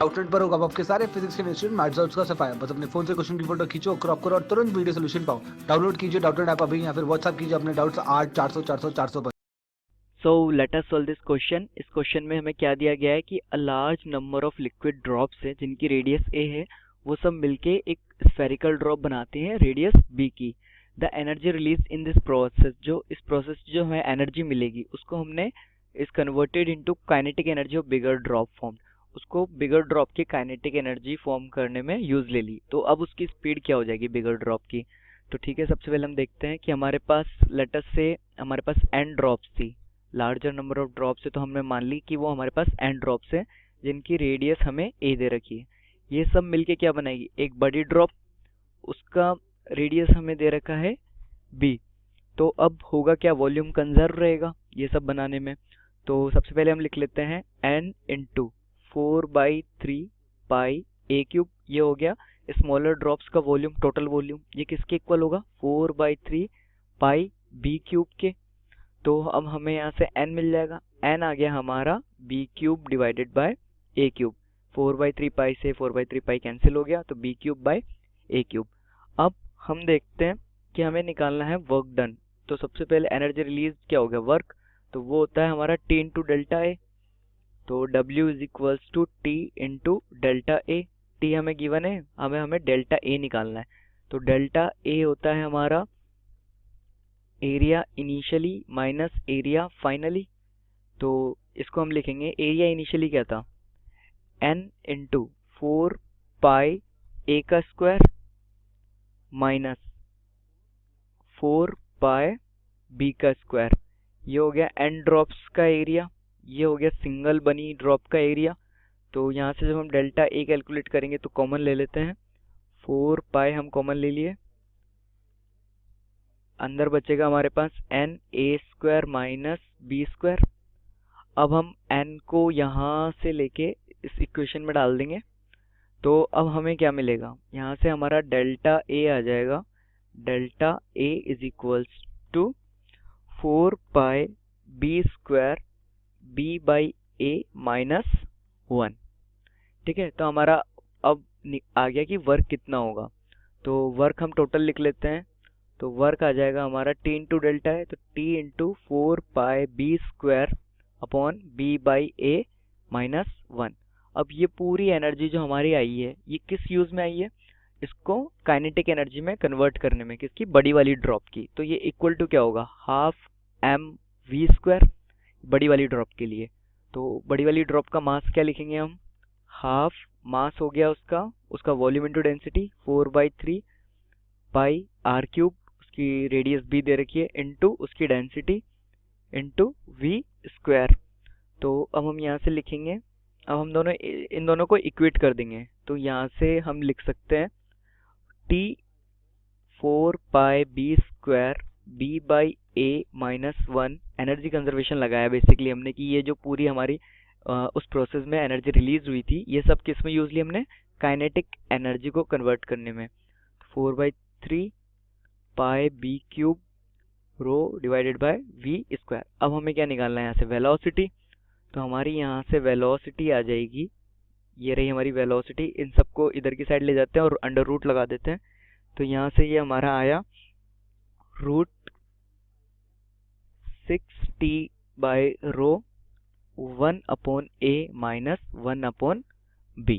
Outlet पर होगा आपके सारे फिजिक्स के इंस्टीट्यूट मैथ्स और उसका सफाया। बस अपने फोन से क्वेश्चन की फोटो खींचो, क्रॉप करो और तुरंत वीडियो सोल्यूशन पाओ। डाउनलोड कीजिए डाउटनेट ऐप अभी या फिर व्हाट्सएप कीजिए अपने डाउट्स 8 400 400 400 पर। So let us solve this question। इस क्वेश्चन में हमें क्या दिया गया है कि a large number of liquid drops है जिनकी रेडियस a है, वो सब मिलके एक स्फेरिकल ड्रॉप बनाते हैं रेडियस b की। The energy release in this process, जो इस प्रोसेस जो हमें एनर्जी मिलेगी उसको हमने इस converted into kinetic energy of bigger drop form, उसको बिगर ड्रॉप की काइनेटिक एनर्जी फॉर्म करने में यूज ले ली। तो अब उसकी स्पीड क्या हो जाएगी बिगर ड्रॉप की? तो ठीक है, सबसे पहले हम देखते हैं कि हमारे पास लेट अस से हमारे पास n ड्रॉप्स थी, लार्जर नंबर ऑफ ड्रॉप्स है, तो हमने मान ली कि वो हमारे पास n ड्रॉप्स है जिनकी रेडियस हमें a दे रखी है। ये सब मिलके क्या बनाएगी? एक बड़ी ड्रॉप, उसका रेडियस हमें दे रखा है b। तो अब होगा क्या? वॉल्यूम कंजर्व रहेगा ये सब बनाने में। तो सबसे पहले हम लिख लेते हैं n into 4/3 pi a cube, ये हो गया स्मॉलर ड्रॉप्स का वॉल्यूम, टोटल वॉल्यूम। ये किसके इक्वल होगा? 4/3 पाई b क्यूब के। तो अब हमें यहाँ से n मिल जाएगा, n आ गया हमारा b cube divided by a cube. 4/3 पाई से 4/3 पाई कैंसिल हो गया, तो b cube by a cube. अब हम देखते हैं कि हमें निकालना है वर्क डन। तो सबसे पहले एनर्जी रिलीज क्या हो गया? वर्क, तो वो होता है हमारा T इंटू डेल्टा ए। तो W is equals to T into delta A. T हमें गिवन है, हमें डेल्टा ए निकालना है। तो डेल्टा ए होता है हमारा area initially minus area finally. तो इसको हम लिखेंगे, एरिया इनिशियली क्या था? n इंटू 4 पाई a का स्क्वायर माइनस 4 पाई b का स्क्वायर। ये हो गया n ड्रॉप्स का एरिया, ये हो गया सिंगल बनी ड्रॉप का एरिया। तो यहाँ से जब हम डेल्टा ए कैलकुलेट करेंगे तो कॉमन ले लेते हैं, 4 पाई हम कॉमन ले लिए, अंदर बचेगा हमारे पास n a square minus b square. अब हम n को यहाँ से लेके इस इक्वेशन में डाल देंगे। तो अब हमें क्या मिलेगा? यहाँ से हमारा डेल्टा a आ जाएगा, delta a is equals to 4 pi b square b by a minus 1। ठीक है, तो हमारा अब आ गया कि वर्क कितना होगा। तो वर्क हम टोटल लिख लेते हैं। तो वर्क आ जाएगा हमारा T इंटू डेल्टा है, तो T into 4 pi b square upon b by a minus 1। अब ये पूरी एनर्जी जो हमारी आई है, ये किस यूज में आई है? इसको काइनेटिक एनर्जी में कन्वर्ट करने में, किसकी? बड़ी वाली ड्रॉप की। तो ये इक्वल टू क्या होगा? हाफ m v स्क्वायर, बड़ी वाली ड्रॉप के लिए। तो बड़ी वाली ड्रॉप का मास क्या लिखेंगे हम? हाफ मास हो गया उसका volume into density 4/3 pi R cube, उसकी रेडियस b दे रखी है, इंटू उसकी डेंसिटी इंटू v स्क्वायर। तो अब हम यहाँ से लिखेंगे, अब हम इन दोनों को इक्वेट कर देंगे। तो यहाँ से हम लिख सकते हैं T 4 pi b square b by a minus 1। Energy conservation लगाया बेसिकली हमने कि ये जो पूरी हमारी उस प्रोसेस में एनर्जी रिलीज हुई थी, ये सब किस में यूज ली हमने? काइनेटिक एनर्जी को कन्वर्ट करने में। 4/3 pi b cube rho divided by v square. अब हमें क्या निकालना है यहाँ से? वेलोसिटी। तो हमारी यहाँ से वेलोसिटी आ जाएगी, ये रही हमारी वेलोसिटी। इन सबको इधर की साइड ले जाते हैं और अंडर रूट लगा देते हैं। तो यहाँ से ये हमारा आया root 6t by rho 1 upon a minus 1 upon b।